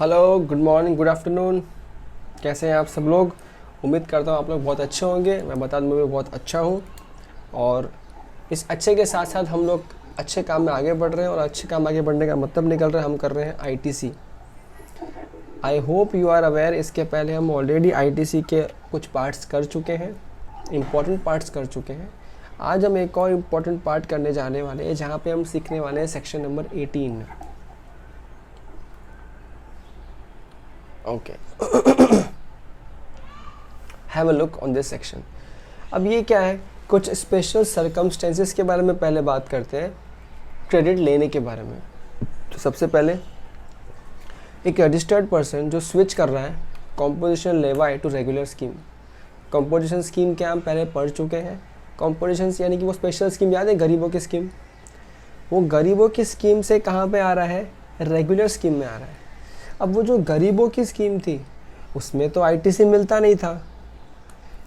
Hello, good morning, good afternoon. कैसे हैं आप सब लोग? उम्मीद करता हूँ आप लोग बहुत अच्छे होंगे। मैं बता दूँ, मैं भी बहुत अच्छा हूँ। और इस अच्छे के साथ साथ हम लोग अच्छे काम में आगे बढ़ रहे हैं, और अच्छे काम आगे बढ़ने का मतलब निकल रहा है हम कर रहे हैं ITC. I hope you are aware. इसके पहले हम ऑलरेडी आईटीसी के कुछ पार्ट्स कर चुके हैं, इम्पॉर्टेंट पार्ट्स कर चुके हैं। आज हम एक और इम्पॉर्टेंट पार्ट करने जाने वाले हैं, जहाँ पे हम सीखने वाले हैं section number 18। Okay, have a look on this section. अब ये क्या है, कुछ स्पेशल सर्कमस्टेंसेस के बारे में पहले बात करते हैं, क्रेडिट लेने के बारे में। तो सबसे पहले एक रजिस्टर्ड पर्सन जो स्विच कर रहा है composition levy to regular scheme. Composition scheme क्या हम पहले पढ़ चुके हैं। कॉम्पोजिशन यानी कि वो स्पेशल स्कीम, याद है, गरीबों की स्कीम। वो गरीबों की स्कीम से कहाँ पे आ रहा है? रेगुलर स्कीम में आ रहा है। अब वो जो गरीबों की स्कीम थी उसमें तो आईटीसी मिलता नहीं था,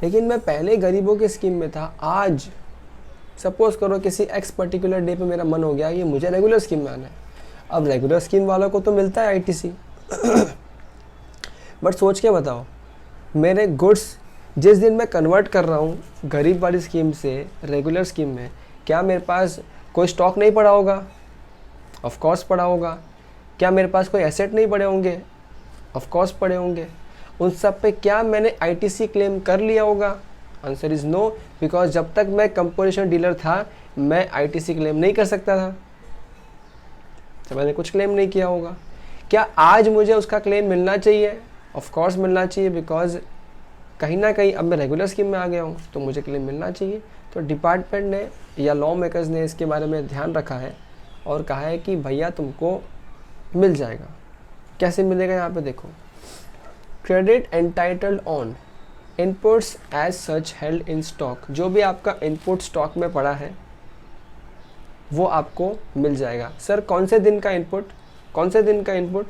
लेकिन मैं पहले गरीबों की स्कीम में था। आज सपोज करो किसी एक्स पर्टिकुलर डे पे मेरा मन हो गया ये मुझे रेगुलर स्कीम में आना है। अब रेगुलर स्कीम वालों को तो मिलता है आईटीसी बट सोच के बताओ, मेरे गुड्स जिस दिन मैं कन्वर्ट कर रहा हूँ गरीब वाली स्कीम से रेगुलर स्कीम में, क्या मेरे पास कोई स्टॉक नहीं पड़ा होगा? ऑफ कोर्स पड़ा होगा। क्या मेरे पास कोई एसेट नहीं पड़े होंगे? ऑफ कोर्स पड़े होंगे। उन सब पे क्या मैंने आईटीसी क्लेम कर लिया होगा? आंसर इज़ नो, बिकॉज जब तक मैं कंपोजिशन डीलर था मैं आईटीसी क्लेम नहीं कर सकता था, तो मैंने कुछ क्लेम नहीं किया होगा। क्या आज मुझे उसका क्लेम मिलना चाहिए? ऑफ कोर्स मिलना चाहिए, बिकॉज कहीं ना कहीं अब मैं रेगुलर स्कीम में आ गया हूँ तो मुझे क्लेम मिलना चाहिए। तो डिपार्टमेंट ने या लॉ मेकर्स ने इसके बारे में ध्यान रखा है और कहा है कि भैया तुमको मिल जाएगा। कैसे मिलेगा? यहाँ पे देखो, credit entitled on inputs as such held in stock. जो भी आपका इनपुट स्टॉक में पड़ा है वो आपको मिल जाएगा। सर कौन से दिन का इनपुट? कौन से दिन का इनपुट?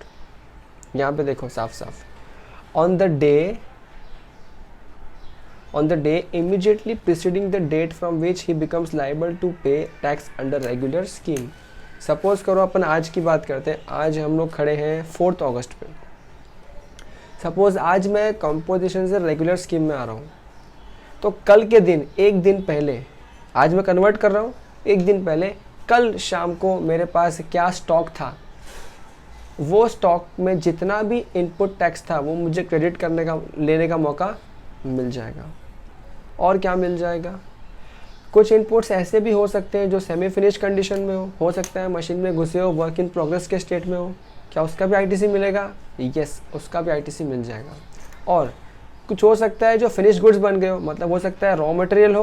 यहाँ पे देखो साफ साफ, on the day immediately preceding the date from which he becomes liable to pay tax under regular scheme। Suppose करो अपन आज की बात करते हैं, आज हम लोग खड़े हैं 4 अगस्त पे। सपोज आज मैं कंपोजिशन से रेगुलर स्कीम में आ रहा हूँ, तो कल के दिन एक दिन पहले, आज मैं कन्वर्ट कर रहा हूँ, एक दिन पहले कल शाम को मेरे पास क्या स्टॉक था, वो स्टॉक में जितना भी इनपुट टैक्स था वो मुझे क्रेडिट करने का, लेने का मौका मिल जाएगा। और क्या मिल जाएगा? कुछ इनपुट्स ऐसे भी हो सकते हैं जो सेमी फिनिश कंडीशन में हो सकता है मशीन में घुसे हो, वर्क इन प्रोग्रेस के स्टेट में हो। क्या उसका भी आईटीसी मिलेगा? यस, उसका भी आईटीसी मिल जाएगा। और कुछ हो सकता है जो फिनिश गुड्स बन गए हो, मतलब हो सकता है रॉ मटेरियल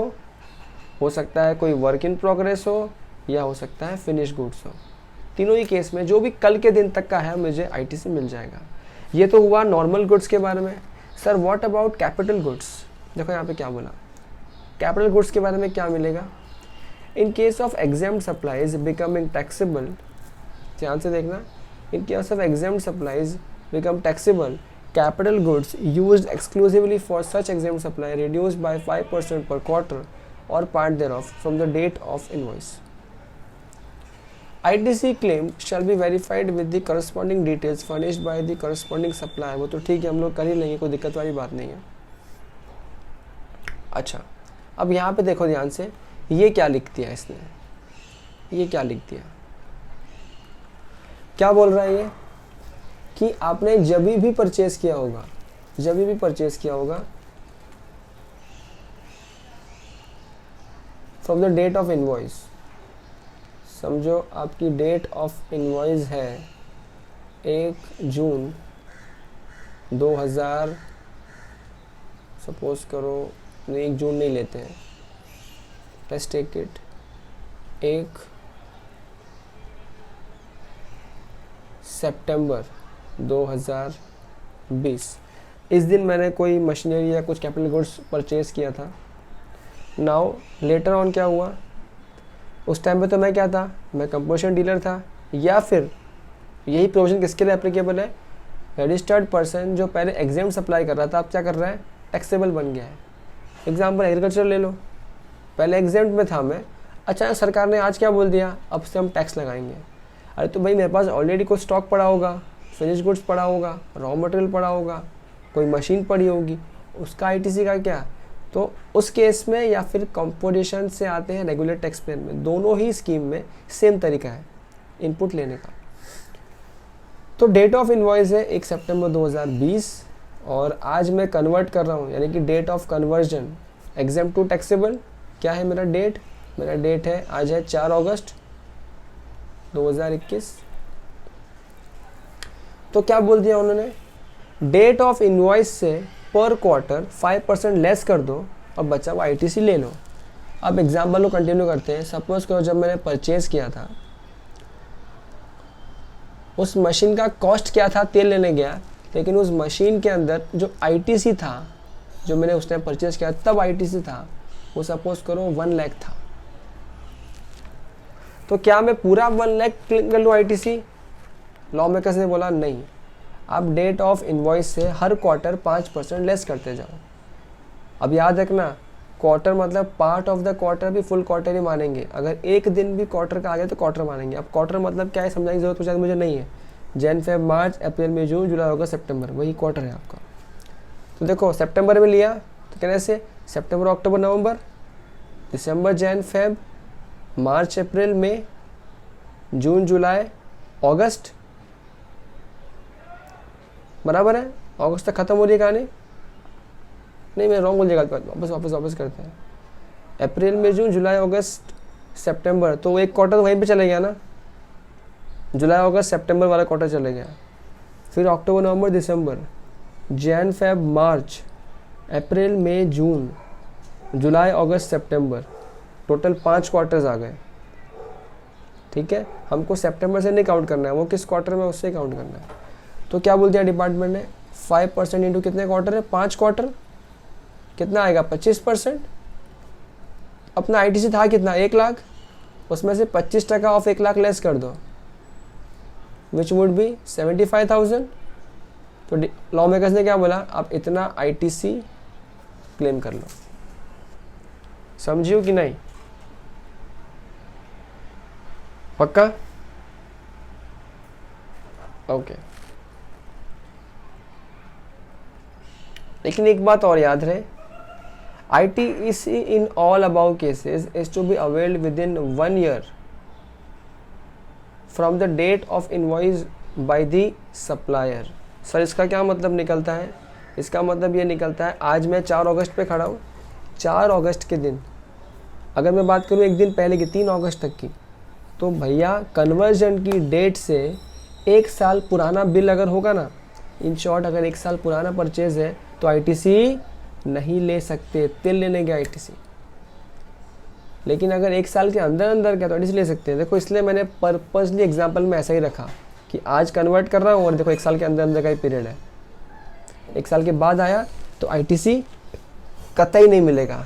हो सकता है कोई वर्क इन प्रोग्रेस हो, या हो सकता है फिनिश गुड्स हो। तीनों ही केस में जो भी कल के दिन तक का है मुझे आईटीसी मिल जाएगा। ये तो हुआ नॉर्मल गुड्स के बारे में। Sir what about capital goods? देखो यहाँ पे क्या बोला, कैपिटल गुड्स के बारे में क्या मिलेगा? इन case of exempt supplies becoming taxable, ध्यान से देखना, इन case of exempt supplies become taxable, capital goods used exclusively for such exempt supply reduced by 5% per quarter और part thereof from the date of invoice। ITC claim shall be verified with the corresponding details furnished by the corresponding supplier। वो तो ठीक है, हम लोग कर ही लेंगे, कोई दिक्कत वाली बात नहीं है। अच्छा, अब यहाँ पे देखो ध्यान से, ये क्या लिख दिया इसने? ये क्या लिख दिया? क्या बोल रहा है ये? कि आपने जब भी परचेज किया होगा from the date of invoice, समझो आपकी डेट ऑफ इनवॉइस है 1 जून 2000, सपोज करो 1 जून नहीं लेते हैं, लेट्स टेक इट 1 सितंबर 2020। इस दिन मैंने कोई मशीनरी या कुछ कैपिटल गुड्स परचेज किया था। नाउ लेटर ऑन क्या हुआ? उस टाइम पे तो मैं क्या था? मैं कंपोजिशन डीलर था। या फिर यही प्रोविजन किसके लिए एप्लीकेबल है? रजिस्टर्ड पर्सन जो पहले एग्जेम्प्ट सप्लाई कर रहा था, अब क्या कर रहा है? टैक्सेबल बन गया है। एग्जाम्पल एग्रीकल्चर ले लो, पहले एग्जेम्प्ट में था मैं, अच्छा सरकार ने आज क्या बोल दिया, अब से हम टैक्स लगाएंगे। अरे तो भाई मेरे पास ऑलरेडी कोई स्टॉक पड़ा होगा, फिनिश गुड्स पड़ा होगा, रॉ मटेरियल पड़ा होगा, कोई मशीन पड़ी होगी, उसका आईटीसी का क्या। तो उस केस में या फिर कंपोजिशन से आते हैं रेगुलर टैक्स पेयर में, दोनों ही स्कीम में सेम तरीका है इनपुट लेने का। तो डेट ऑफ इनवॉइस है 1 सितंबर 2020 और आज मैं कन्वर्ट कर रहा हूँ, यानी कि date of conversion exempt to taxable क्या है मेरा डेट है आज है 4 अगस्त 2021। तो क्या बोल दिया उन्होंने, डेट ऑफ इनवॉइस से पर क्वार्टर 5% लेस कर दो और बचा हुआ आईटीसी ले लो। अब एग्जाम्पल को कंटिन्यू करते हैं। सपोज करो जब मैंने परचेज किया था, उस मशीन का कॉस्ट क्या था, तेल लेने गया, लेकिन उस मशीन के अंदर जो आईटीसी था, जो मैंने उस टाइम परचेज किया तब आईटीसी था, वो सपोज करो 1 लाख था। तो क्या मैं पूरा 1 लाख क्लेम कर लूँ आईटीसी? लॉ मेकर्स ने बोला नहीं, आप डेट ऑफ इनवॉइस से हर क्वार्टर 5% लेस करते जाओ। अब याद रखना, क्वार्टर मतलब पार्ट ऑफ द क्वार्टर भी फुल क्वार्टर ही मानेंगे। अगर एक दिन भी क्वार्टर का आ गया तो क्वार्टर मानेंगे। अब क्वार्टर मतलब क्या है समझाने की जरूरत तो शायद मुझे नहीं है। जन फेब मार्च अप्रैल मई जून जुलाई अगस्त सितंबर, वही क्वार्टर है आपका। तो देखो सितंबर में लिया तो कहने से सितंबर अक्टूबर नवंबर, दिसंबर जन फेब मार्च अप्रैल मई जून जुलाई अगस्त, बराबर है। अगस्त तक खत्म हो रही है कहानी, नहीं मैं रॉन्ग बोल जाएगा, वापस करते हैं। अप्रैल मई जून जुलाई अगस्त सितंबर, तो एक क्वार्टर वहीं पे चले गया ना, जुलाई अगस्त सितंबर वाला क्वार्टर चले गया। फिर अक्टूबर नवंबर दिसंबर, जन फेब मार्च अप्रैल मई जून जुलाई अगस्त सितंबर, टोटल 5 क्वार्टर्स आ गए। ठीक है, हमको सितंबर से नहीं काउंट करना है, वो किस क्वार्टर में उससे काउंट करना है। तो क्या बोल दिया डिपार्टमेंट ने, 5% इंटू कितने क्वार्टर है, 5 क्वार्टर, कितना आएगा 25%। अपना आईटीसी था कितना 1 लाख, उसमें से 25% ऑफ 1 लाख लेस कर दो, विच वुड बी 75,000। तो लॉ मेकर्स ने क्या बोला, आप इतना आईटीसी क्लेम कर लो। समझियो कि नहीं, पक्का? ओके। लेकिन एक बात और याद रहे, ITC in all above cases is to be availed within 1 year from the date of invoice by the supplier। Sir इसका क्या मतलब निकलता है? इसका मतलब ये निकलता है, आज मैं 4 अगस्त पे खड़ा हूँ, 4 अगस्त के दिन अगर मैं बात करूँ एक दिन पहले की 3 अगस्त तक की, तो भैया कन्वर्जन की डेट से 1 साल पुराना बिल अगर होगा ना, इन शॉर्ट अगर 1 साल पुराना परचेज है तो आईटीसी नहीं ले सकते, तेल लेने के आईटीसी। लेकिन अगर 1 साल के अंदर अंदर क्या तो आईटीसी ले सकते हैं। देखो इसलिए मैंने पर्पसली एग्जांपल में ऐसा ही रखा कि आज कन्वर्ट कर रहा हूँ और देखो 1 साल के अंदर अंदर का ही पीरियड है, 1 साल के बाद आया तो आईटीसी कतई नहीं मिलेगा।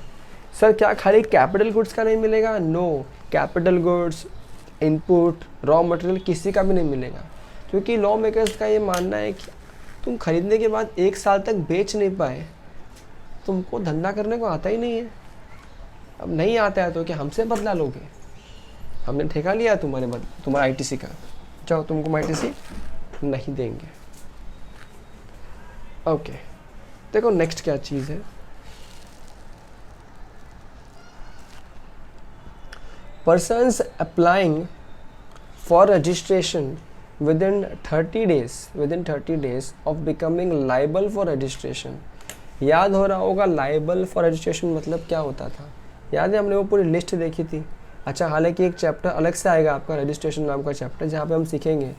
सर क्या खाली कैपिटल गुड्स का नहीं मिलेगा? No, capital goods, input, raw material किसी का भी नहीं मिलेगा, क्योंकि लॉ मेकर्स का ये मानना है कि तुम खरीदने के बाद 1 साल तक बेच नहीं पाए, तुमको धंधा करने को आता ही नहीं है। अब नहीं आता है तो क्या हमसे बदला लोगे? हमने ठेका लिया तुम्हारा आईटीसी का, जाओ तुमको आईटीसी नहीं देंगे। ओके, देखो नेक्स्ट क्या चीज़ है, persons applying for registration within 30 days of becoming liable for registration। याद हो रहा होगा liable for registration मतलब क्या होता था, याद है हमने वो पूरी लिस्ट देखी थी। अच्छा, हालांकि एक चैप्टर अलग से आएगा आपका रजिस्ट्रेशन नाम का चैप्टर, जहाँ पे हम सीखेंगे,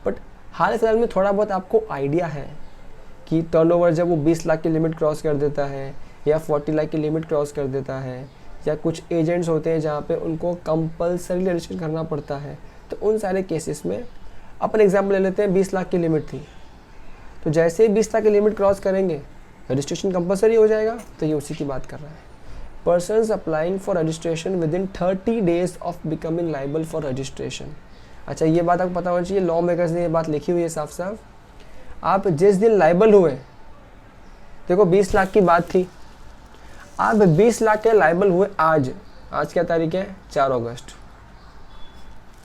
बट हाल फिलहाल में थोड़ा बहुत आपको आइडिया है कि टर्नओवर जब वो 20 लाख की लिमिट क्रॉस कर देता है या 40 लाख की लिमिट क्रॉस कर देता है, या कुछ एजेंट्स होते हैं जहाँ पे उनको कंपल्सरी रजिस्ट्रेशन करना पड़ता है, तो उन सारे केसेस में अपन एग्जांपल ले लेते हैं। 20 लाख की लिमिट थी, तो जैसे ही 20 लाख की लिमिट क्रॉस करेंगे रजिस्ट्रेशन कंपल्सरी हो जाएगा, तो ये उसी की बात कर रहा है। Persons applying for registration with in 30 days of becoming liable for registration. अच्छा, ये बात आपको पता होना चाहिए, लॉ मेकर्स ने ये बात लिखी हुई है साफ साफ। आप जिस दिन लाइबल हुए, देखो 20 लाख की बात थी, आप 20 लाख के लाइबल हुए आज क्या तारीख है, 4 अगस्त,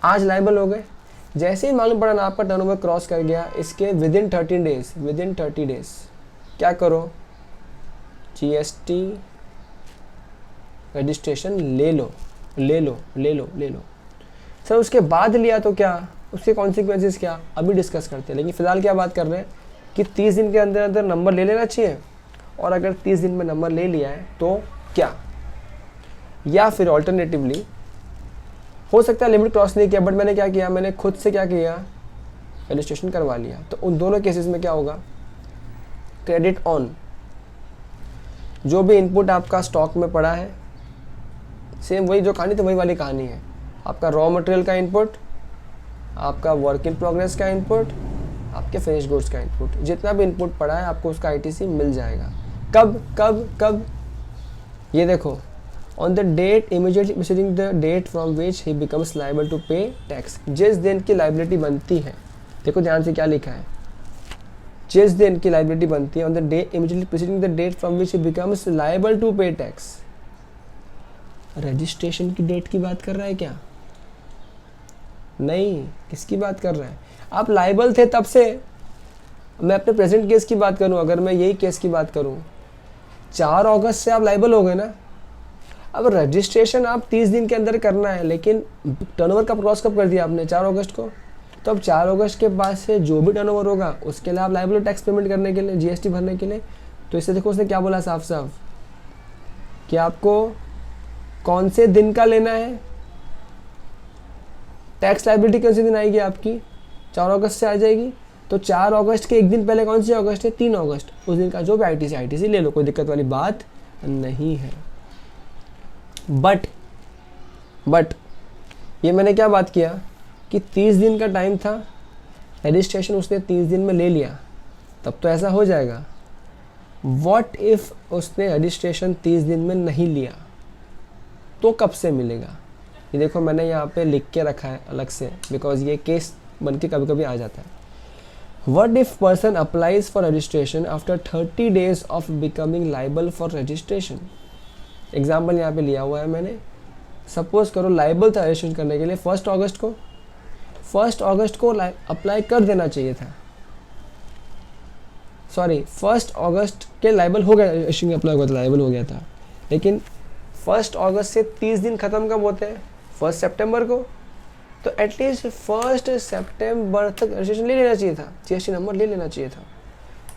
आज लाइबल हो गए। जैसे ही मालूम पड़ा ना आपका टर्नओवर क्रॉस कर गया, इसके विदिन 30 डेज क्या करो, जीएसटी रजिस्ट्रेशन ले लो। सर उसके बाद लिया तो क्या, उसके कॉन्सिक्वेंसेस क्या, अभी डिस्कस करते हैं। लेकिन फिलहाल क्या बात कर रहे हैं कि 30 दिन के अंदर अंदर नंबर ले लेना चाहिए, और अगर 30 दिन में नंबर ले लिया है तो क्या, या फिर ऑल्टरनेटिवली हो सकता है लिमिट क्रॉस नहीं किया, बट मैंने क्या किया, मैंने खुद से क्या किया, रजिस्ट्रेशन करवा लिया। तो उन दोनों केसेस में क्या होगा, क्रेडिट ऑन, जो भी इनपुट आपका स्टॉक में पड़ा है, सेम वही जो कहानी थी वही वाली कहानी है। आपका रॉ मटेरियल का इनपुट, आपका वर्क इन प्रोग्रेस का इनपुट, आपके फिनिश गुड्स का इनपुट, जितना भी इनपुट पड़ा है आपको उसका आईटीसी मिल जाएगा। कब कब कब, ये देखो, on the date immediately preceding the date from which he becomes liable to pay tax, जिस दिन की लाइबिलिटी बनती है, देखो ध्यान से क्या लिखा है, जिस दिन की लाइबिलिटी बनती है, on the day immediately preceding the date from which he becomes liable to pay tax. Registration की डेट की बात कर रहा है क्या, नहीं, किसकी बात कर रहा है, आप लायबल थे तब से। मैं अपने प्रेजेंट केस की बात करूं, अगर मैं यही केस की बात करूं, 4 अगस्त से आप लायबल हो गए ना। अब रजिस्ट्रेशन आप 30 दिन के अंदर करना है, लेकिन टर्नओवर का क्रॉस कब कर दिया आपने, 4 अगस्त को। तो अब 4 अगस्त के बाद से जो भी टर्नओवर होगा उसके लिए आप लायबल हो टैक्स पेमेंट करने के लिए, जीएसटी भरने के लिए। तो इससे देखो उसने क्या बोला साफ साफ कि आपको कौन से दिन का लेना है, टैक्स लायबिलिटी कौन से दिन आएगी आपकी, 4 अगस्त से आ जाएगी। तो 4 अगस्त के एक दिन पहले कौन सी अगस्त है, 3 अगस्त, उस दिन का जो भी आईटीसी ले लो, कोई दिक्कत वाली बात नहीं है। बट ये मैंने क्या बात किया कि 30 दिन का टाइम था, रजिस्ट्रेशन उसने 30 दिन में ले लिया, तब तो ऐसा हो जाएगा। व्हाट इफ उसने रजिस्ट्रेशन 30 दिन में नहीं लिया, तो कब से मिलेगा। ये देखो मैंने यहाँ पे लिख के रखा है अलग से, बिकॉज ये केस बन के कभी कभी आ जाता है। What if person applies for registration after 30 days of becoming liable for registration? Example यहाँ पे लिया हुआ है मैंने। सपोज करो लाइबल था रजिस्ट्रेशन करने के लिए 1 अगस्त को अप्लाई कर देना चाहिए था, सॉरी 1 अगस्त के लाइबल हो गया, रजिस्ट्रेशन अप्लाई हुआ था, लाइबल हो गया था। लेकिन 1 अगस्त से 30 दिन खत्म कब होते हैं, 1 सितंबर को। तो एटलीस्ट 1 सितंबर तक रजिस्ट्रेशन ले लेना चाहिए था, जीएसटी नंबर ले लेना चाहिए था।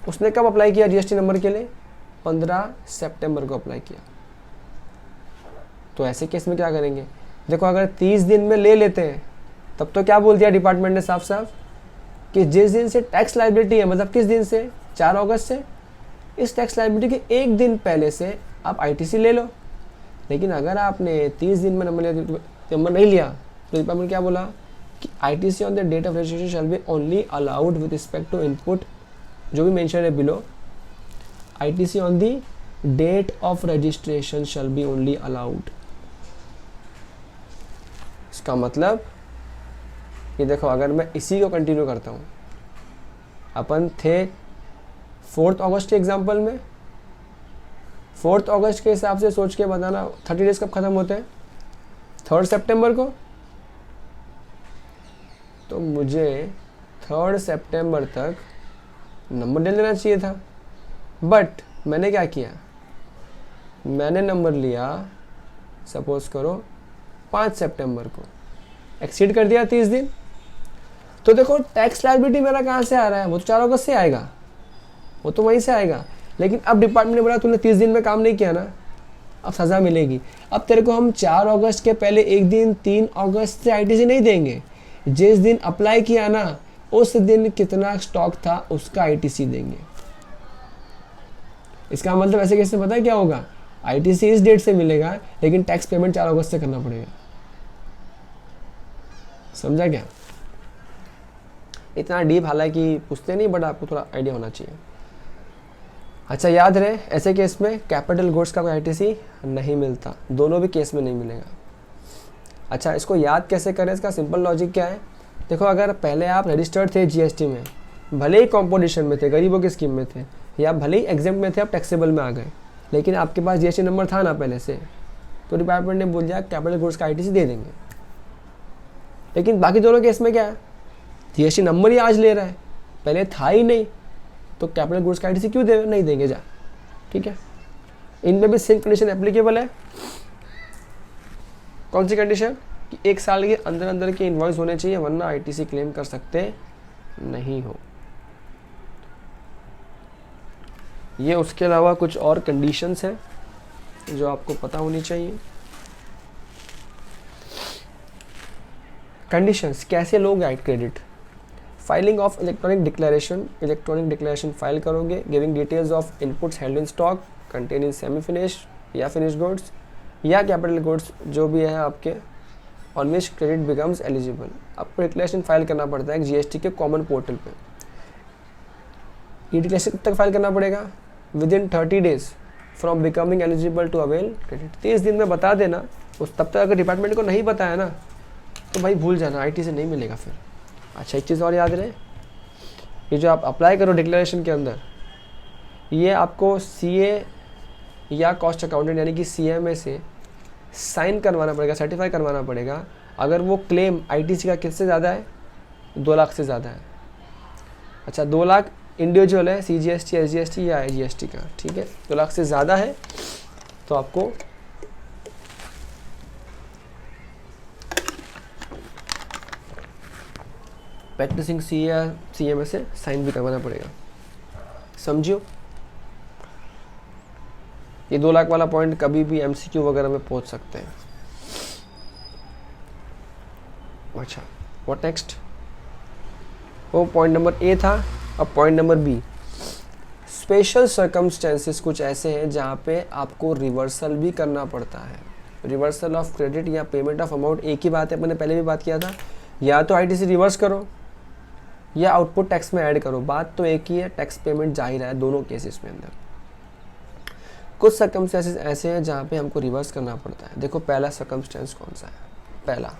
उसने कब अप्लाई किया जीएसटी नंबर के लिए, 15 सितंबर को अप्लाई किया। तो ऐसे केस में क्या करेंगे, देखो अगर 30 दिन में ले लेते हैं तब तो क्या बोल दिया डिपार्टमेंट ने साफ साफ कि जिस दिन से टैक्स लायबिलिटी है, मतलब किस दिन से, 4 अगस्त से, इस टैक्स लायबिलिटी के एक दिन पहले से आप आईटीसी ले लो। लेकिन अगर आपने 30 दिन में नंबर नहीं लिया तो डिपार्टमेंट क्या बोला कि ITC on the date of registration shall be only allowed with respect to input, जो भी मेंशन है below, ITC on the date of registration shall be only allowed. इसका मतलब ये देखो, अगर मैं इसी को कंटिन्यू करता हूँ, अपन थे 4 अगस्त के एग्जाम्पल में, 4 अगस्त के हिसाब से सोच के बताना 30 डेज कब खत्म होते हैं, 3 सितंबर को। तो मुझे 3 सितंबर तक नंबर ले लेना चाहिए था। बट मैंने क्या किया, मैंने नंबर लिया सपोज करो 5 सितंबर को, एक्सीड कर दिया 30 दिन। तो देखो टैक्स लायबिलिटी मेरा कहाँ से आ रहा है, वो तो 4 अगस्त से आएगा, वो तो वहीं से आएगा। लेकिन अब डिपार्टमेंट ने बोला तूने 30 दिन में काम नहीं किया ना, अब सज़ा मिलेगी। अब तेरे को हम 4 अगस्त के पहले एक दिन 3 अगस्त से आईटीसी नहीं देंगे, जिस दिन अप्लाई किया ना उस दिन कितना स्टॉक था उसका आईटीसी देंगे। इसका मतलब ऐसे कैसे पता है क्या होगा, आईटीसी इस डेट से मिलेगा लेकिन टैक्स पेमेंट 4 अगस्त से करना पड़ेगा। समझा क्या, इतना डीप हालांकि पूछते नहीं, बट आपको थोड़ा आइडिया होना चाहिए। अच्छा याद रहे, ऐसे केस में कैपिटल गुड्स का कोई आईटीसी नहीं मिलता, दोनों भी केस में नहीं मिलेगा। अच्छा इसको याद कैसे करें, इसका सिंपल लॉजिक क्या है, देखो अगर पहले आप रजिस्टर्ड थे जीएसटी में, भले ही कॉम्पोजिशन में थे, गरीबों की स्कीम में थे, या भले ही एग्जेम्प्ट में थे, आप टैक्सेबल में आ गए, लेकिन आपके पास जीएसटी नंबर था ना पहले से, तो डिपार्टमेंट ने बोल दिया कैपिटल गुड्स का आईटीसी दे देंगे। लेकिन बाकी दोनों केस में क्या है, जीएसटी नंबर ही आज ले रहा है, पहले था ही नहीं, तो कैपिटल गुड्स का आईटीसी क्यों नहीं देंगे जा, ठीक है। इनमें भी सेम कंडीशन एप्लीकेबल है। कौन सी कंडीशन, कि 1 साल के अंदर अंदर के इन्वॉइस होने चाहिए, वरना आईटीसी क्लेम कर सकते नहीं हो। ये उसके अलावा कुछ और कंडीशंस हैं जो आपको पता होनी चाहिए। कंडीशंस, कैसे लोगे credit, filing of electronic declaration file करोगे, giving details of inputs held in stock contain in semi finish या फिनिश गुड्स या कैपिटल गुड्स जो भी है आपके, on which credit becomes eligible. आपको डिक्लेरेशन फाइल करना पड़ता है जीएसटी के कॉमन पोर्टल पे। ये डिक्लेरेशन कब तक फाइल करना पड़ेगा, within 30 days from becoming eligible to avail credit. 30 दिन में बता देना, उस तब तक अगर डिपार्टमेंट को नहीं बताया ना तो भाई भूल जाना, आईटी से नहीं मिलेगा फिर। अच्छा, एक चीज़ और याद रहे, ये जो आप अप्लाई करो डिक्लेरेशन के अंदर, ये आपको सीए या कॉस्ट अकाउंटेंट यानी कि सीएमए से साइन करवाना पड़ेगा, सर्टिफाई करवाना पड़ेगा, अगर वो क्लेम आईटीसी का किससे ज़्यादा है, 2 लाख से ज़्यादा है। अच्छा, 2 लाख इंडिविजुअल है, सीजीएसटी, एसजीएसटी या आईजीएसटी का, ठीक है। 2 लाख से ज़्यादा है तो आपको प्रैक्टिसिंग सीए या सीएमए से साइन भी करवाना पड़ेगा, समझियो। ये 2 लाख वाला पॉइंट कभी भी एमसीक्यू वगैरह में पहुंच सकते हैं। अच्छा, व्हाट नेक्स्ट, वो पॉइंट नंबर ए था। अब point number B, special circumstances कुछ ऐसे हैं जहाँ पे आपको रिवर्सल भी करना पड़ता है। रिवर्सल ऑफ क्रेडिट या पेमेंट ऑफ अमाउंट एक ही बात है, मैंने पहले भी बात किया था, या तो आईटीसी रिवर्स करो या आउटपुट टैक्स में ऐड करो, बात तो एक ही है, टैक्स पेमेंट जा ही रहा है दोनों केसेस में अंदर। कुछ सर्कमस्टेंसेस ऐसे हैं जहाँ पे हमको रिवर्स करना पड़ता है। देखो पहला सर्कमस्टेंस कौन सा है, पहला,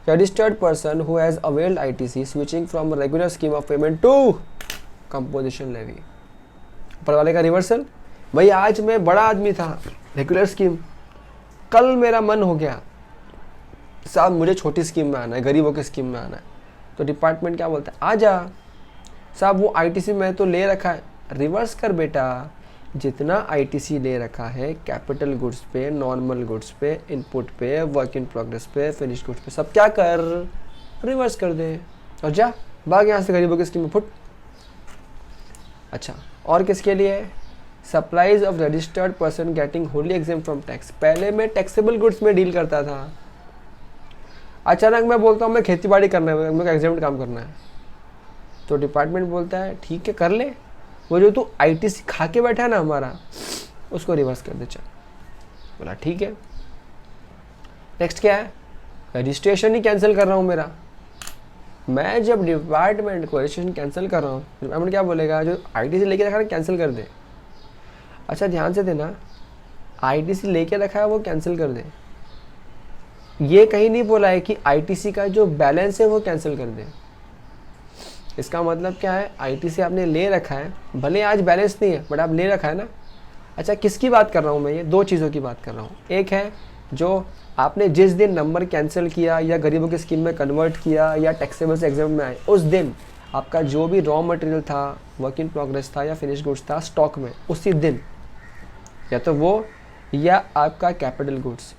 registered person who has availed ITC switching from a regular scheme of payment to composition levy। ऊपर वाले का रिवर्सल, भाई आज मैं बड़ा आदमी था, रेगुलर स्कीम, कल मेरा मन हो गया साहब मुझे छोटी स्कीम में आना है, गरीबों की स्कीम में आना है, तो डिपार्टमेंट क्या बोलता है, आजा साहब वो आईटीसी में तो ले रखा है, रिवर्स कर बेटा, जितना आईटीसी ले रखा है कैपिटल गुड्स पे, नॉर्मल गुड्स पे, इनपुट पे, वर्क इन प्रोग्रेस पे, फिनिश गुड्स पे, सब क्या कर, रिवर्स कर दे और जा भाग यहाँ से गरीबों की स्कीम में फुट। अच्छा, और किसके लिए है, supplies of registered person getting wholly exempt from tax. पहले मैं टैक्सेबल गुड्स में डील करता था, अचानक मैं बोलता हूँ मैं खेती बाड़ी करना है, मेरे को एग्जेम्प्ट काम करना है, तो डिपार्टमेंट बोलता है ठीक है कर ले, वो जो तू आईटीसी खा के बैठा है ना हमारा, उसको रिवर्स कर दे, चल। बोला ठीक है। नेक्स्ट क्या है, रजिस्ट्रेशन ही कैंसिल कर रहा हूँ मेरा। मैं जब डिपार्टमेंट को रजिस्ट्रेशन कैंसिल कर रहा हूँ, डिपार्टमेंट क्या बोलेगा, जो आईटीसी लेके रखा है कैंसिल कर दे। अच्छा ध्यान से देना, आईटीसी लेके रखा है वो कैंसिल कर दे, ये कहीं नहीं बोला है कि आईटीसी का जो बैलेंस है वो कैंसिल कर दे। इसका मतलब क्या है, आईटीसी आपने ले रखा है, भले आज बैलेंस नहीं है बट आप ले रखा है ना। अच्छा किसकी बात कर रहा हूँ मैं, ये 2 चीज़ों की बात कर रहा हूँ। एक है जो आपने जिस दिन नंबर कैंसिल किया या गरीबों की स्कीम में कन्वर्ट किया या टैक्सेबल से एग्जाम में आए, उस दिन आपका जो भी रॉ मटेरियल था, वर्क इन प्रोग्रेस था या फिनिश गुड्स था स्टॉक में, उसी दिन या तो वो या आपका कैपिटल गुड्स।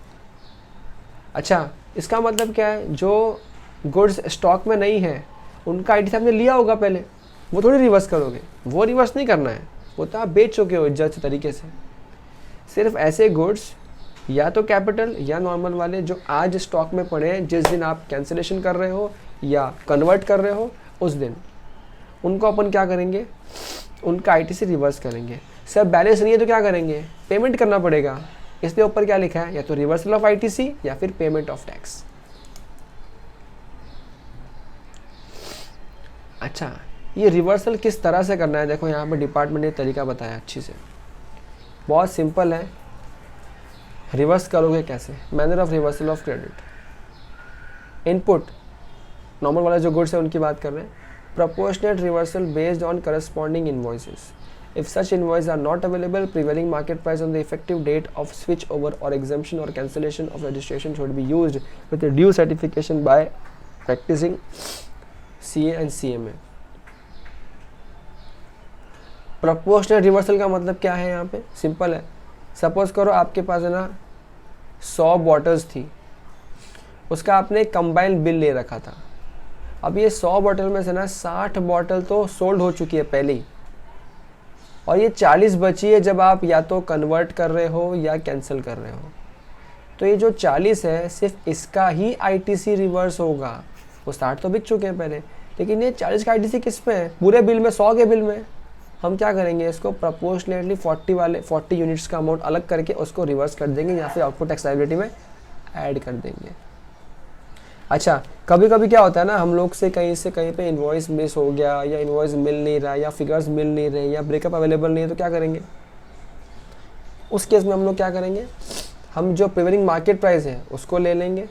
अच्छा इसका मतलब क्या है, जो गुड्स स्टॉक में नहीं है उनका आईटीसी आपने लिया होगा पहले, वो थोड़ी रिवर्स करोगे, वो रिवर्स नहीं करना है, वो तो आप बेच चुके हो इज्जत तरीके से। सिर्फ ऐसे गुड्स या तो कैपिटल या नॉर्मल वाले जो आज स्टॉक में पड़े हैं, जिस दिन आप कैंसिलेशन कर रहे हो या कन्वर्ट कर रहे हो उस दिन, उनको अपन क्या करेंगे, उनका आईटीसी रिवर्स करेंगे। सब बैलेंस नहीं है तो क्या करेंगे, पेमेंट करना पड़ेगा, इसलिए ऊपर क्या लिखा है, या तो रिवर्सल ऑफ आईटीसी या फिर पेमेंट ऑफ टैक्स। अच्छा ये रिवर्सल किस तरह से करना है, देखो यहाँ पे डिपार्टमेंट ने तरीका बताया अच्छी से, बहुत सिंपल है। रिवर्स करोगे कैसे, manner of reversal of credit. Input normal वाला जो गुड्स है उनकी बात कर रहे हैं, proportionate reversal based on corresponding invoices. If such invoices are not available, prevailing market price on the effective date of switch over or exemption or cancellation of registration should be used with a due certification by practicing CA and CMA। Proportional reversal का मतलब क्या है यहाँ पे? Simple है। Suppose करो आपके पास है ना 100 बॉटल्स थी, उसका आपने कंबाइंड बिल ले रखा था। अब ये 100 बॉटल में से ना 60 बॉटल तो सोल्ड हो चुकी है पहले ही, और ये 40 बची है जब आप या तो कन्वर्ट कर रहे हो या कैंसिल कर रहे हो। तो ये जो 40 है सिर्फ इसका ही ITC रिवर्स होगा। वो 60 तो बिक चुके हैं पहले, लेकिन ये 40 का ITC किस पे है? पूरे बिल में, 100 के बिल में। हम क्या करेंगे, इसको प्रपोर्शनेटली 40 यूनिट्स का अमाउंट अलग करके उसको रिवर्स कर देंगे या फिर आउटपुट टैक्स लायबिलिटी में ऐड कर देंगे। अच्छा, कभी कभी क्या होता है ना, हम लोग से कहीं पे इन्वॉइस मिस हो गया, या इन्वॉइस मिल नहीं रहा, या फिगर्स मिल नहीं रहे, या ब्रेकअप अवेलेबल नहीं है, तो क्या करेंगे? उस केस में हम लोग क्या करेंगे, हम जो प्रिवेलिंग मार्केट प्राइस है उसको ले लेंगे,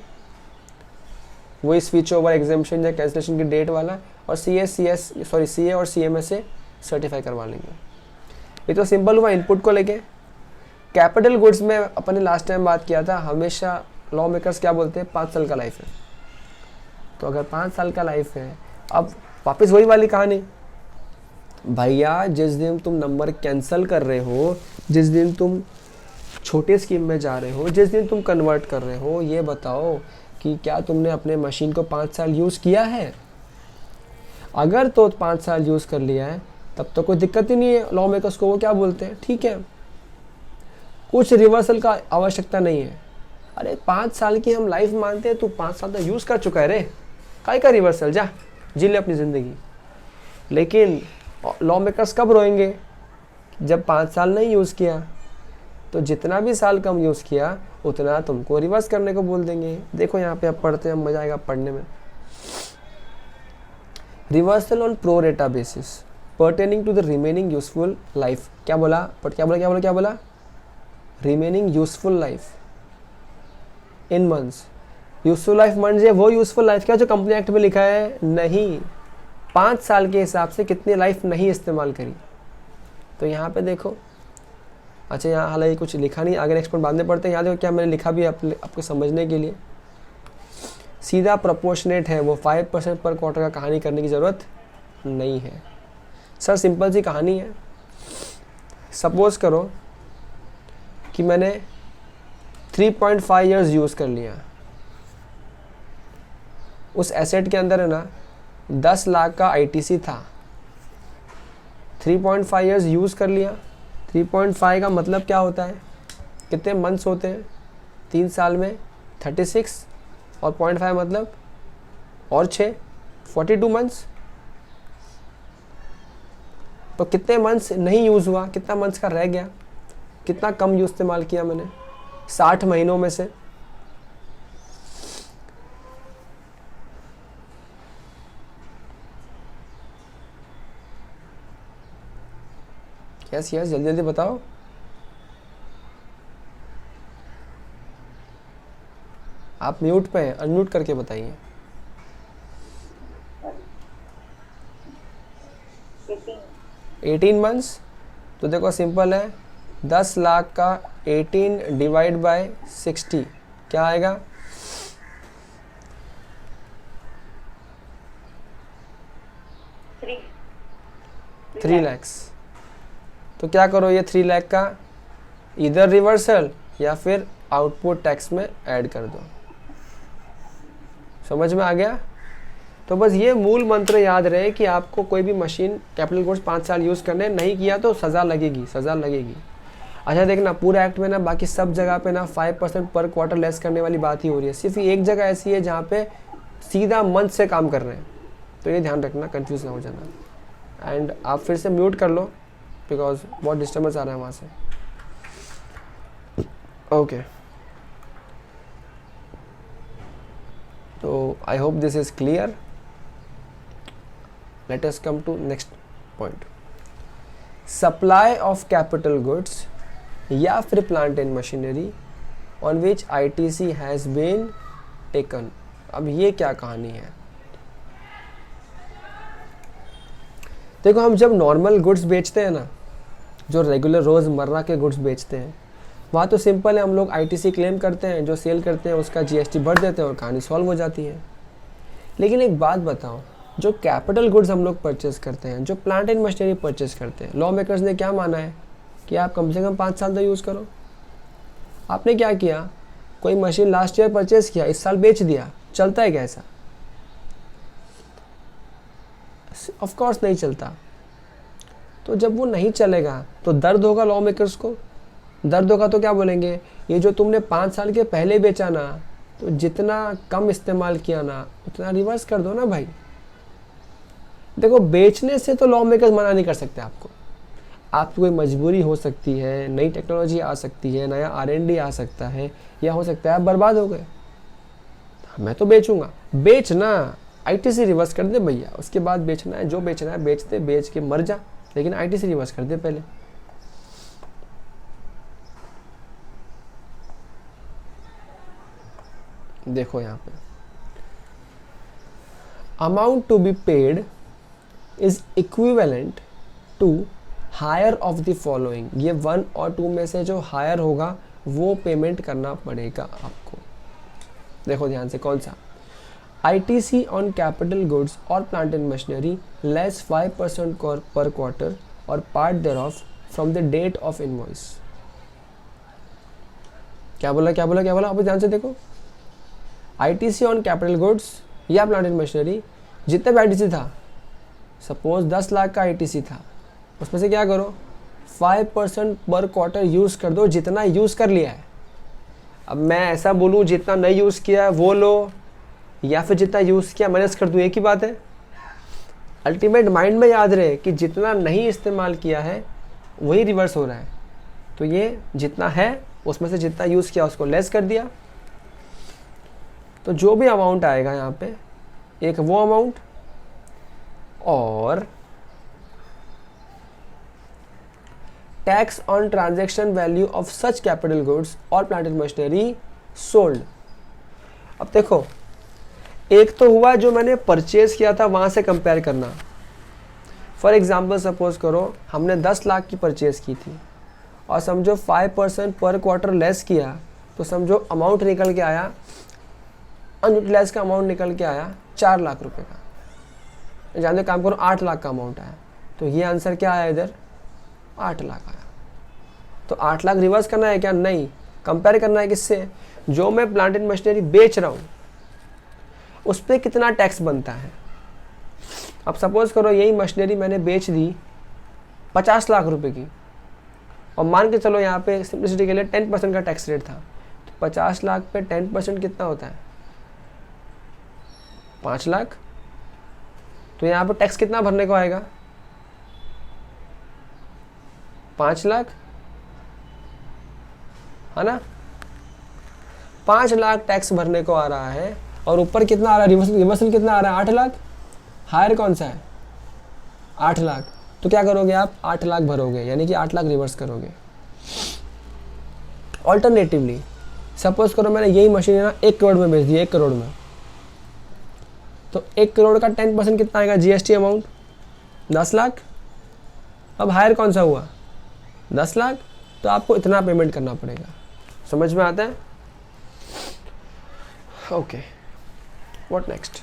वही स्विच ओवर एग्जाम्पशन या कैंसिलेशन की डेट वाला, और CA और CMA से सर्टिफाई करवा लेंगे। ये तो सिंपल हुआ इनपुट को लेके। कैपिटल गुड्स में अपन ने लास्ट टाइम बात किया था, हमेशा लॉ मेकर्स क्या बोलते हैं, 5 साल का लाइफ है। तो अगर 5 साल का लाइफ है, अब वापस वही वाली कहानी, भैया जिस दिन तुम नंबर कैंसिल कर रहे हो, जिस दिन तुम छोटे स्कीम में जा रहे हो, जिस दिन तुम कन्वर्ट कर रहे हो, ये बताओ कि क्या तुमने अपने मशीन को 5 साल यूज़ किया है? अगर तो 5 साल यूज़ कर लिया है तब तो कोई दिक्कत ही नहीं है। लॉ मेकर्स को वो क्या बोलते हैं, ठीक है, कुछ रिवर्सल का आवश्यकता नहीं है। अरे 5 साल की हम लाइफ मानते हैं, तू 5 साल तो यूज़ कर चुका है रे, काय का रिवर्सल, जा जी ले अपनी ज़िंदगी। लेकिन लॉ मेकर्स कब रोएंगे, जब 5 साल नहीं यूज़ किया। तो जितना भी साल कम यूज़ किया उतना तुमको रिवर्स करने को बोल देंगे। देखो यहाँ पे अब पढ़ते हैं, मज़ा आएगा पढ़ने में। Reversal on pro rata basis pertaining to the remaining useful life. क्या बोला? Remaining useful life in months. Useful life म्हणजे वो यूजफुल लाइफ क्या जो कंपनी एक्ट में लिखा है? नहीं, 5 साल के हिसाब से कितनी लाइफ नहीं इस्तेमाल करी। तो यहाँ पे देखो, अच्छा यहाँ हालांकि कुछ लिखा नहीं, आगे नेक्स्ट पॉइंट बाद में पढ़ते हैं। यहाँ देखो क्या मैंने लिखा भी आपको समझने के लिए। सीधा प्रोपोर्शनेट है वो, 5% पर क्वार्टर का कहानी करने की ज़रूरत नहीं है सर, सिंपल सी कहानी है। सपोज करो कि मैंने 3.5 ईयर्स यूज़ कर लिया, उस एसेट के अंदर है ना 10 लाख का ITC था, 3.5 ईयर्स यूज़ कर लिया। 3.5 का मतलब क्या होता है, कितने मंथ्स होते हैं 3 साल में? 36, और 0.5 मतलब और 6, 42 मंथ्स। तो कितने मंथ्स नहीं यूज़ हुआ, कितना मंथ्स का रह गया, कितना कम यूज़ इस्तेमाल किया मैंने 60 महीनों में से। यस जल्दी जल्दी बताओ। आप म्यूट पे हैं, अनम्यूट करके बताइए। 18 मंथ्स। तो देखो सिंपल है, 10 लाख का 18 डिवाइड बाय 60 क्या आएगा? 3 लैक्स। तो क्या करो, ये 3 लाख का इधर रिवर्सल या फिर आउटपुट टैक्स में ऐड कर दो। समझ में आ गया? तो बस ये मूल मंत्र याद रहे कि आपको कोई भी मशीन कैपिटल गुड्स 5 साल यूज़ करने नहीं किया तो सज़ा लगेगी। अच्छा देखना, पूरा एक्ट में ना बाकी सब जगह पे ना 5% पर क्वार्टर लेस करने वाली बात ही हो रही है। सिर्फ एक जगह ऐसी है जहाँ पे सीधा मंथ से काम कर रहे हैं, तो ये ध्यान रखना, कंफ्यूज ना हो जाना। एंड आप फिर से म्यूट कर लो बिकॉज बहुत डिस्टर्बेंस आ रहा है वहाँ से। ओके, तो I hope this is clear. Let us come to next point. Supply of capital goods या फिर plant and machinery on which ITC has been taken. अब ये क्या कहानी है? देखो, हम जब नॉर्मल गुड्स बेचते हैं ना, जो रेगुलर रोज़मर्रा के गुड्स बेचते हैं, वहाँ तो सिंपल है, हम लोग ITC क्लेम करते हैं, जो सेल करते हैं उसका GST भर देते हैं और कहानी सॉल्व हो जाती है। लेकिन एक बात बताओ, जो कैपिटल गुड्स हम लोग परचेस करते हैं, जो प्लांट एंड मशीनरी परचेस करते हैं, लॉ मेकर्स ने क्या माना है कि आप कम से कम 5 साल तक यूज़ करो। आपने क्या किया, कोई मशीन लास्ट ईयर परचेस किया, इस साल बेच दिया, चलता है क्या ऐसा? ऑफ कोर्स नहीं चलता। तो जब वो नहीं चलेगा तो दर्द होगा लॉ मेकर्स को। दर्द होगा तो क्या बोलेंगे, ये जो तुमने 5 साल के पहले बेचा ना, तो जितना कम इस्तेमाल किया ना उतना रिवर्स कर दो ना भाई। देखो, बेचने से तो लॉ मेकर्स मना नहीं कर सकते आपको। आपकी कोई मजबूरी हो सकती है, नई टेक्नोलॉजी आ सकती है, नया R&D आ सकता है, या हो सकता है आप बर्बाद हो गए। मैं तो बेचूंगा, बेचना ITC रिवर्स कर दे भैया, उसके बाद बेचना है, जो बेचना है बेच दे, बेच के मर जा, लेकिन ITC रिवर्स कर दे पहले। देखो यहाँ पे amount to be paid is equivalent to higher of the following. ये 1 और 2 में से जो हायर होगा वो पेमेंट करना पड़ेगा आपको। देखो ध्यान से, कौन सा? ITC ऑन कैपिटल गुड्स और plant and machinery less 5% per quarter और part thereof from the date of invoice. क्या बोला क्या बोला क्या बोला? आप ध्यान से देखो, ITC ऑन कैपिटल गुड्स या प्लांट एंड मशीनरी, जितना भी ITC था, सपोज 10 लाख का ITC था, उसमें से क्या करो, 5% पर क्वार्टर यूज़ कर दो, जितना यूज़ कर लिया है। अब मैं ऐसा बोलूँ जितना नहीं यूज़ किया है वो लो, या फिर जितना यूज़ किया माइनस कर दूँ, एक ही बात है। अल्टीमेट माइंड में याद रहे कि जितना नहीं इस्तेमाल किया है वही रिवर्स हो रहा है। तो ये जितना है उसमें से जितना यूज़ किया उसको लेस कर दिया। तो जो भी अमाउंट आएगा यहाँ पे, एक वो अमाउंट और tax on transaction value of such capital goods और प्लांट एंड मशीनरी सोल्ड। अब देखो, एक तो हुआ जो मैंने परचेज किया था वहाँ से कंपेयर करना। फॉर एग्जांपल सपोज करो हमने 10 लाख की परचेज की थी और समझो 5% पर क्वार्टर लेस किया, तो समझो अमाउंट निकल के आया, अनयूटिलाइज का अमाउंट निकल के आया 4 लाख रुपए का। जानते काम करो 8 लाख का अमाउंट आया, तो ये आंसर क्या आया इधर, 8 लाख आया। तो 8 लाख रिवर्स करना है क्या? नहीं, कंपेयर करना है किससे? जो मैं प्लांट एंड मशीनरी बेच रहा हूँ उस पर कितना टैक्स बनता है। अब सपोज करो यही मशीनरी मैंने बेच दी 50 लाख रुपए की, और मान के चलो यहाँ पे सिंप्लिसिटी के लिए 10% का टैक्स रेट था, तो 50 लाख पे 10% कितना होता है, 5 लाख। तो यहाँ पे टैक्स कितना भरने को आएगा, 5 लाख, है ना? 5 लाख टैक्स भरने को आ रहा है, और ऊपर कितना आ रहा है, रिवर्सल कितना आ रहा है, 8 लाख। हायर कौन सा है, 8 लाख। तो क्या करोगे आप, 8 लाख भरोगे, यानी कि 8 लाख रिवर्स करोगे। ऑल्टरनेटिवली सपोज करो मैंने यही मशीन ना 1 करोड़ में बेच दी, 1 करोड़ में, तो 1 करोड़ का 10% कितना आएगा, GST अमाउंट 10 लाख। अब हायर कौन सा हुआ, 10 लाख, तो आपको इतना पेमेंट करना पड़ेगा। समझ में आता है? Okay, what next?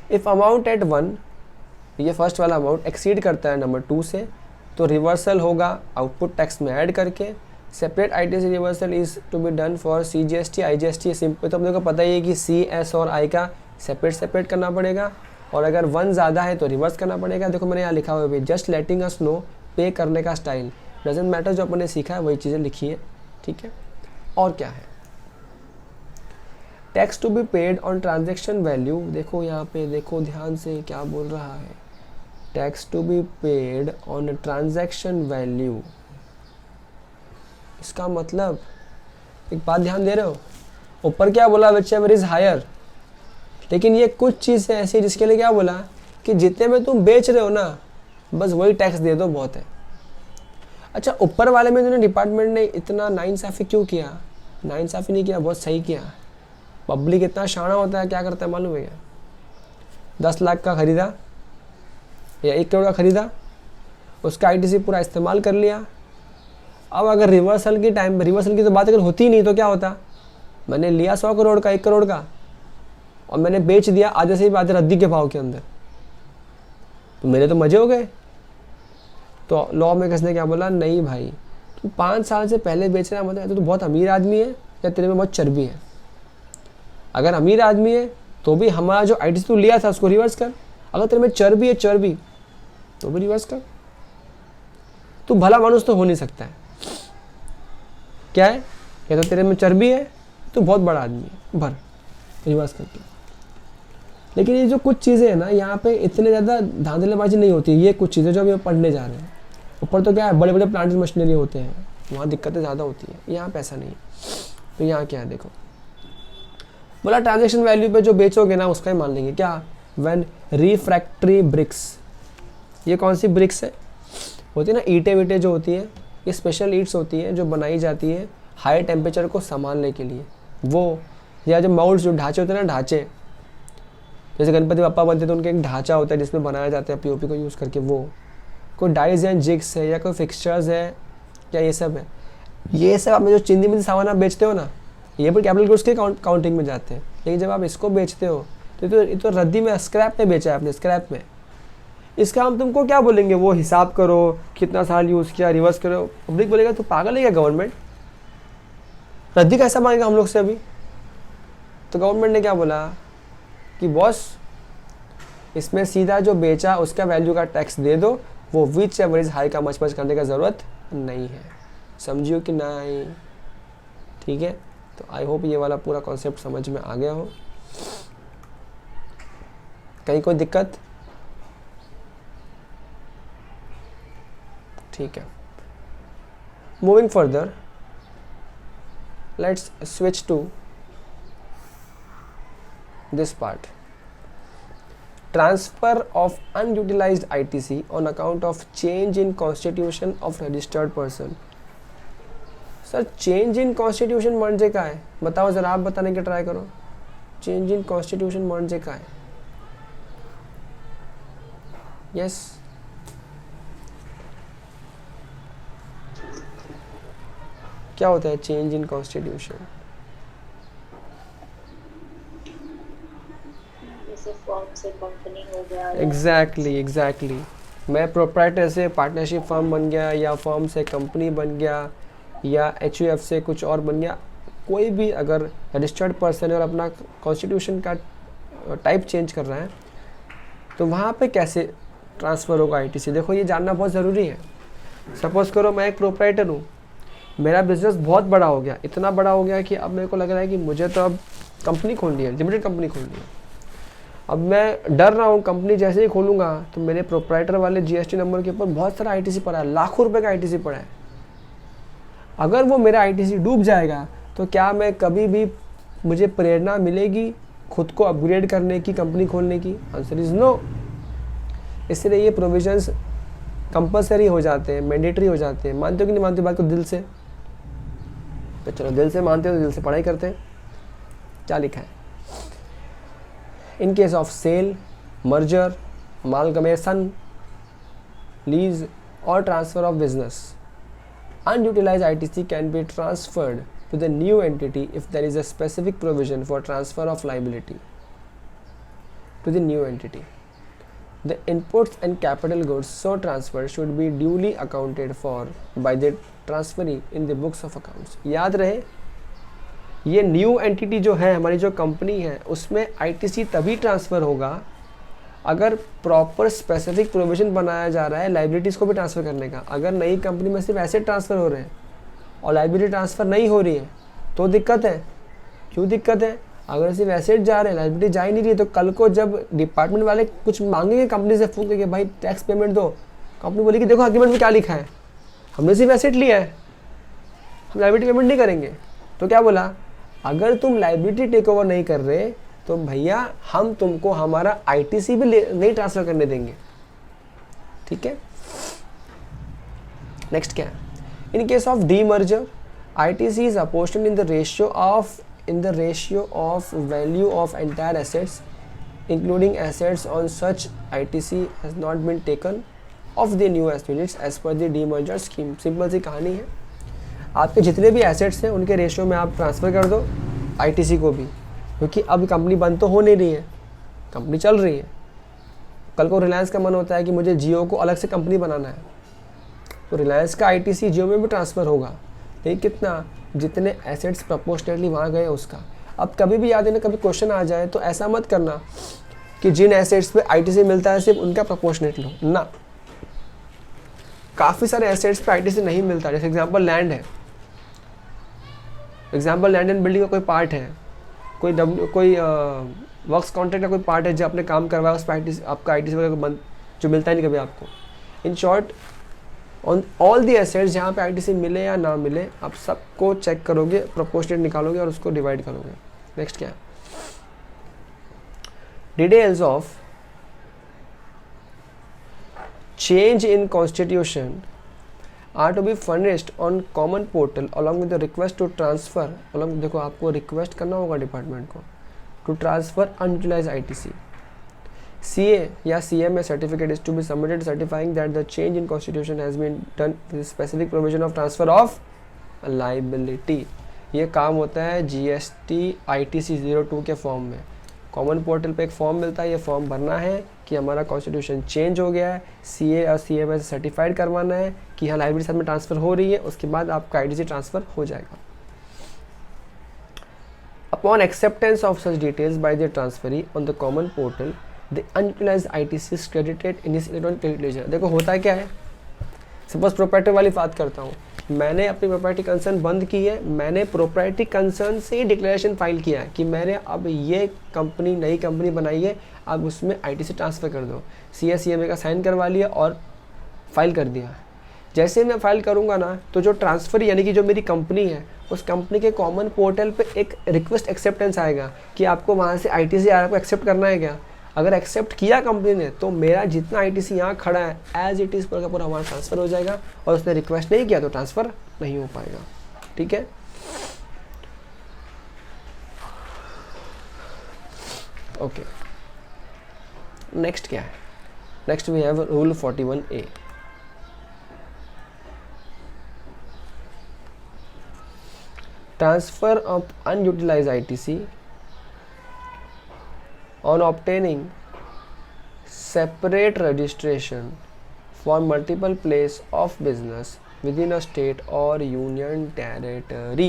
If amount at 1, ये फर्स्ट वाला अमाउंट एक्सीड करता है नंबर 2 से, तो रिवर्सल होगा आउटपुट टैक्स में ऐड करके। Separate ITC reversal is to be done for CGST IGST। Simple तो अपने को पता ही है कि C, S और I का सेपरेट करना पड़ेगा, और अगर 1 ज़्यादा है तो रिवर्स करना पड़ेगा। देखो मैंने यहाँ लिखा हुआ है, जस्ट लेटिंग अस नो पे करने का स्टाइल डजेंट मैटर, जो अपने सीखा है वही चीज़ें लिखी है, ठीक है। और क्या है, tax to be paid on transaction value. देखो यहाँ पे, देखो ध्यान से क्या बोल रहा है, tax to be paid on transaction value. इसका मतलब, एक बात ध्यान दे रहे हो, ऊपर क्या बोला, व्हिचएवर इज हायर, लेकिन ये कुछ चीज़ है ऐसी जिसके लिए क्या बोला कि जितने में तुम बेच रहे हो ना, बस वही टैक्स दे दो, बहुत है। अच्छा, ऊपर वाले में जो डिपार्टमेंट ने इतना नाइंसाफ़ी क्यों किया? नाइंसाफ़ी नहीं किया, बहुत सही किया। पब्लिक इतना शाना होता है, क्या करता है मालूम है क्या, 10 लाख का खरीदा या 1 करोड़ का खरीदा, उसका ITC पूरा इस्तेमाल कर लिया। अब अगर रिवर्सल की तो बात अगर होती नहीं तो क्या होता, मैंने लिया 100 करोड़ का, 1 करोड़ का, और मैंने बेच दिया आधे से भी आधे रद्दी के भाव के अंदर, तो मेरे तो मजे हो गए। तो लॉ में किसने क्या बोला, नहीं भाई तू 5 साल से पहले बेच रहा है मतलब तो तू बहुत अमीर आदमी है या तेरे में बहुत चर्बी है। अगर अमीर आदमी है तो भी हमारा जो आईटीसी तू लिया था उसको रिवर्स कर, अगर तेरे में चर्बी है चर्बी तो भी रिवर्स कर। तू भला मानुस तो हो नहीं सकता है। क्या है, या तो तेरे में चर्बी है तो बहुत बड़ा आदमी है, भर रिवर्स करके। लेकिन ये जो कुछ चीज़ें हैं ना यहाँ पे इतने ज़्यादा धांधलेबाजी नहीं होती है। ये कुछ चीज़ें जो हम पढ़ने जा रहे हैं, ऊपर तो क्या है बड़े बड़े प्लांट मशीनरी होते हैं, वहाँ दिक्कतें ज़्यादा होती है, यहाँ पे ऐसा नहीं है। तो यहाँ क्या है देखो, बोला ट्रांजेक्शन वैल्यू पे जो बेचोगे ना उसका ही मान लेंगे। क्या, व्हेन रिफ्रैक्टरी ब्रिक्स, ये कौन सी ब्रिक्स है, होती है ना ईंटें वीटें जो होती है, ये स्पेशल ईंट्स होती है जो बनाई जाती है हाई टेम्परेचर को संभालने के लिए। वो या जो माउल्ड्स जो ढांचे होते हैं ना, ढांचे जैसे गणपति बप्पा बनते तो उनके एक ढांचा होता है जिसमें बनाया जाता है पीओपी को यूज़ करके। वो कोई डाइज या जिग्स है या कोई फिक्सचर्स है, क्या ये सब है, ये सब आप जो चिंदी मिंदी सामान आप बेचते हो ना, ये भी कैपिटल गुड्स के काउंटिंग में जाते हैं। लेकिन जब आप इसको बेचते हो तो ये तो रद्दी में स्क्रैप में बेचा है आपने, स्क्रैप में। इसका हम तुमको क्या बोलेंगे, वो हिसाब करो कितना साल यूज़ किया, रिवर्स करो। पब्लिक बोलेगा तो पागल है क्या गवर्नमेंट, रद्दी कैसा मांगेगा हम लोग से अभी। तो गवर्नमेंट ने क्या बोला कि बॉस इसमें सीधा जो बेचा उसका वैल्यू का टैक्स दे दो, वो विच एवरेज हाई का मच करने का ज़रूरत नहीं है। समझियो कि नहीं, ठीक है। तो आई होप ये वाला पूरा कॉन्सेप्ट समझ में आ गया हो। कहीं कोई दिक्कत, ठीक है। Moving further, let's switch to this part. Transfer of unutilized ITC on account of change in constitution of registered person. Sir change in constitution म्हणजे काय है, बताओ जरा, आप बताने के ट्राई करो। चेंज इन कॉन्स्टिट्यूशन म्हणजे काय है? यस, क्या होता है चेंज इन कॉन्स्टिट्यूशन? फॉर्म से कंपनी हो गया, एग्जैक्टली मैं प्रोप्राइटर से पार्टनरशिप फर्म बन गया, या फर्म से कंपनी बन गया, या HUF से कुछ और बन गया। कोई भी अगर रजिस्टर्ड पर्सन है और अपना कॉन्स्टिट्यूशन का टाइप चेंज कर रहा है तो वहाँ पे कैसे ट्रांसफ़र होगा ITC, देखो ये जानना बहुत ज़रूरी है। सपोज़ करो मैं एक प्रोप्राइटर हूँ, मेरा बिजनेस बहुत बड़ा हो गया, इतना बड़ा हो गया कि अब मेरे को लग रहा है कि मुझे तो अब कंपनी खोलनी है, लिमिटेड कंपनी खोलनी है। अब मैं डर रहा हूँ कंपनी जैसे ही खोलूँगा तो मेरे प्रोप्राइटर वाले GST नंबर के ऊपर बहुत सारा ITC पड़ा है, लाखों रुपए का ITC पड़ा है। अगर वो मेरा ITC डूब जाएगा तो क्या मैं कभी भी, मुझे प्रेरणा मिलेगी खुद को अपग्रेड करने की, कंपनी खोलने की? Answer is no. इसलिए ये प्रोविजंस कंपलसरी हो जाते हैं, मैंडेटरी हो जाते हैं। मानते हो कि नहीं मानते बात को दिल से? तो चलो दिल से मानते हो तो दिल से पढ़ाई करते हैं। क्या लिखा है? In case of sale, merger, amalgamation, lease or transfer of business, unutilized ITC can be transferred to the new entity if there is a specific provision for transfer of liability to the new entity. The inputs and capital goods so transferred should be duly accounted for by the transferee in the books of accounts. याद रहे, ये new entity जो है, हमारी जो company है, उसमें ITC तभी ट्रांसफ़र होगा अगर प्रॉपर स्पेसिफिक प्रोविजन बनाया जा रहा है लाइबिलिटीज़ को भी ट्रांसफ़र करने का। अगर नई कंपनी में सिर्फ एसेट ट्रांसफ़र हो रहे हैं और लाइबिलिटी ट्रांसफ़र नहीं हो रही है तो दिक्कत है। क्यों दिक्कत है? अगर सिर्फ एसेट जा रहे हैं, लाइबिलिटी जा ही नहीं रही है, तो कल को जब डिपार्टमेंट वाले कुछ मांगेंगे कंपनी से फूक के भाई टैक्स पेमेंट दो, कंपनी बोलेगी देखो एग्रीमेंट में क्या लिखा है, हमने सिर्फ एसेट लिया है, हम लाइबिलिटी पेमेंट नहीं करेंगे। तो क्या बोला, अगर तुम लाइबिलिटी टेक ओवर नहीं कर रहे तो भैया हम तुमको हमारा ITC भी नहीं ट्रांसफर करने देंगे। ठीक है, नेक्स्ट क्या है? In case of demerger, ITC is apportioned in the ratio of value of entire assets including assets on such ITC has not been taken of the new units as per the demerger scheme। Simple सी कहानी है, आपके जितने भी assets हैं उनके ratio में आप ट्रांसफ़र कर दो ITC को भी। क्योंकि अब कंपनी बंद तो हो नहीं रही है, कंपनी चल रही है। कल को रिलायंस का मन होता है कि मुझे जियो को अलग से कंपनी बनाना है, तो रिलायंस का आईटीसी जियो में भी ट्रांसफ़र होगा, लेकिन कितना, जितने एसेट्स प्रपोर्शनेटली वहाँ गए उसका। अब कभी भी याद देना, कभी क्वेश्चन आ जाए तो ऐसा मत करना कि जिन एसेट्स पे आईटीसी मिलता है सिर्फ उनका प्रपोर्शनेट लो ना। काफ़ी सारे एसेट्स पे आईटीसी नहीं मिलता। जैसे एग्जांपल लैंड है, एग्जांपल लैंड एंड बिल्डिंग का कोई पार्ट है, कोई वर्क्स कॉन्ट्रैक्ट का कोई पार्ट है जो आपने काम करवाया, उस पर आईटीसी, आपका आईटीसी वगैरह बंद जो मिलता ही नहीं कभी आपको। In short, on all the assets जहाँ पे आईटीसी मिले या ना मिले, आप सबको चेक करोगे, प्रोपोर्शनेट निकालोगे और उसको डिवाइड करोगे। नेक्स्ट क्या है, details of change in constitution are to be furnished on common portal along with the request to transfer, along देखो आपको रिक्वेस्ट करना होगा डिपार्टमेंट को, to transfer unutilized ITC. CA या CMA certificate is to be submitted certifying that the change in constitution has been done with specific provision of transfer of liability. ये काम होता है GST ITC 02 के form में। Common portal पे एक form मिलता है, ये फॉर्म भरना है कि हमारा कॉन्स्टिट्यूशन चेंज हो गया है, CA और CMA से सर्टिफाइड करवाना है कि हाँ लाइब्रेरी साथ में ट्रांसफ़र हो रही है, उसके बाद आपका ITC ट्रांसफ़र हो जाएगा। Upon acceptance of such details by the transferee on the common portal, the unutilised ITC is credited in his electronic credit ledger. देखो होता है क्या है, सपोज प्रोप्राइटर वाली बात करता हूँ, मैंने अपनी प्रॉपर्टी कंसर्न बंद की है, मैंने प्रॉपर्टी कंसर्न से ही डिक्लेरेशन फाइल किया है कि मैंने अब ये कंपनी नई कंपनी बनाई है, अब उसमें आईटीसी ट्रांसफ़र कर दो। CA CMA का साइन करवा लिया और फाइल कर दिया। जैसे मैं फाइल करूँगा ना, तो जो ट्रांसफ़र यानी कि जो मेरी कंपनी है, उस कंपनी के कॉमन पोर्टल पे एक रिक्वेस्ट एक्सेप्टेंस आएगा कि आपको वहाँ से आईटीसी आपको एक्सेप्ट करना है क्या। अगर एक्सेप्ट किया कंपनी ने, तो मेरा जितना आईटीसी यहाँ खड़ा है एज इट इज़ पूरा का पूरा हमारा ट्रांसफ़र हो जाएगा, और उसने रिक्वेस्ट नहीं किया तो ट्रांसफ़र नहीं हो पाएगा। ठीक है, ओके। नेक्स्ट क्या है, next we have rule 41A। Transfer of unutilized ITC on obtaining separate registration for multiple place of business within a state or union territory।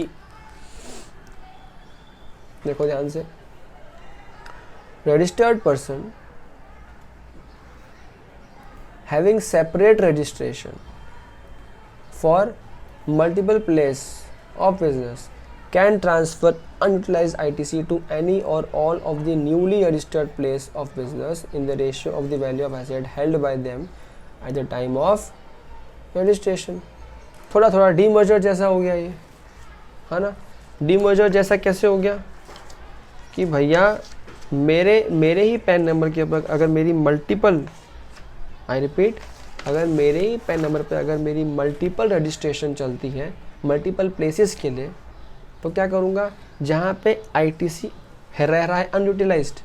देखो ध्यान से, registered person having separate registration for multiple place of business can transfer unutilized ITC to any or all of the newly registered place of business in the ratio of the value of asset held by them at the time of registration। थोड़ा थोड़ा demerger जैसा हो गया ये, है ना। Demerger जैसा कैसे हो गया कि भैया मेरे ही पैन नंबर के ऊपर अगर मेरी मल्टीपल, आई रिपीट, अगर मेरे ही पैन नंबर पे अगर मेरी मल्टीपल रजिस्ट्रेशन चलती है मल्टीपल प्लेसेस के लिए, तो क्या करूँगा, जहाँ पे आईटीसी रह रहा है अनयूटिलाइज्ड,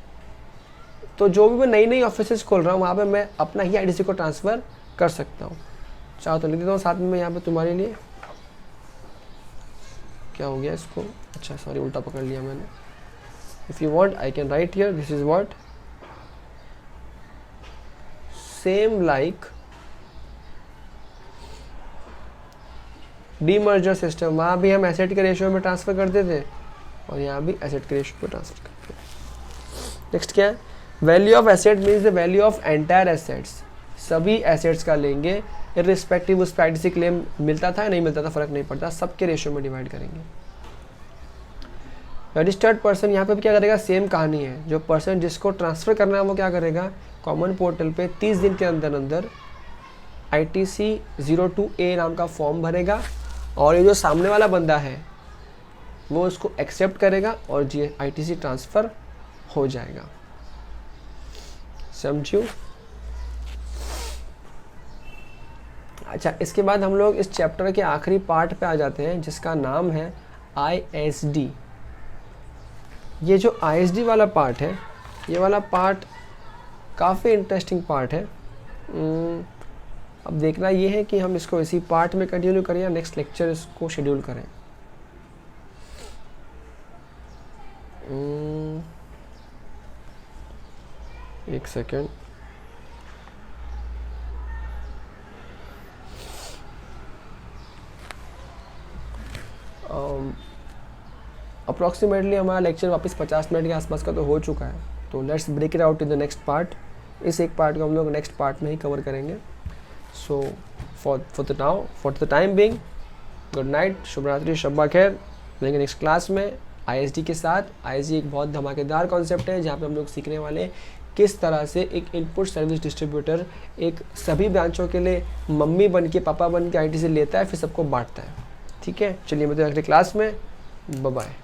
तो जो भी मैं नई नई ऑफिसेस खोल रहा हूँ वहाँ पे मैं अपना ही आईटीसी को ट्रांसफ़र कर सकता हूँ। चाहो तो लिख देता हूँ साथ में यहाँ पे तुम्हारे लिए। क्या हो गया इसको, अच्छा सॉरी उल्टा पकड़ लिया मैंने। If you want I can write here, this is what, same like demerger system, वहाँ भी हम एसेट के रेशियो में ट्रांसफ़र करते थे और यहाँ भी एसेट के रेशियो में ट्रांसफ़र करते हैं। नेक्स्ट क्या है, value of asset means the value of entire assets, सभी एसेट्स का लेंगे इर्रिस्पेक्टिव उस पर आईटीसी क्लेम मिलता था या नहीं मिलता था, फ़र्क नहीं पड़ता, सबके रेशियो में डिवाइड करेंगे। रजिस्टर्ड पर्सन, यहाँ पे भी क्या करेगा, सेम कहानी है। जो पर्सन जिसको ट्रांसफ़र करना है वो क्या करेगा, कॉमन पोर्टल पे 30 दिन के अंदर अंदर ITC 02A नाम का फॉर्म भरेगा और ये जो सामने वाला बंदा है वो उसको एक्सेप्ट करेगा और ITC ट्रांसफ़र हो जाएगा। समझियो। अच्छा, इसके बाद हम लोग इस चैप्टर के आखिरी पार्ट पे आ जाते हैं जिसका नाम है ISD। ये जो ISD वाला पार्ट है, ये वाला पार्ट काफ़ी इंटरेस्टिंग पार्ट है। अब देखना ये है कि हम इसको इसी पार्ट में कंटिन्यू करें या नेक्स्ट लेक्चर इसको शेड्यूल करें। एक सेकेंड, अप्रॉक्सीमेटली हमारा लेक्चर वापस 50 मिनट के आसपास का तो हो चुका है, तो let's break it out in the next part. इस एक पार्ट को हम लोग नेक्स्ट पार्ट में ही कवर करेंगे। So for the time being, good night, शुभ रात्रि, शब्बा खैर। मिलेंगे नेक्स्ट क्लास में ISD के साथ। ISD एक बहुत धमाकेदार कॉन्सेप्ट है जहाँ पे हम लोग सीखने वाले हैं किस तरह से एक इनपुट सर्विस डिस्ट्रीब्यूटर एक सभी ब्रांचों के लिए मम्मी बन के, पापा बन के IT से लेता है, फिर सबको बांटता है। ठीक है, चलिए मिलते हैं अगले क्लास में। Bye bye.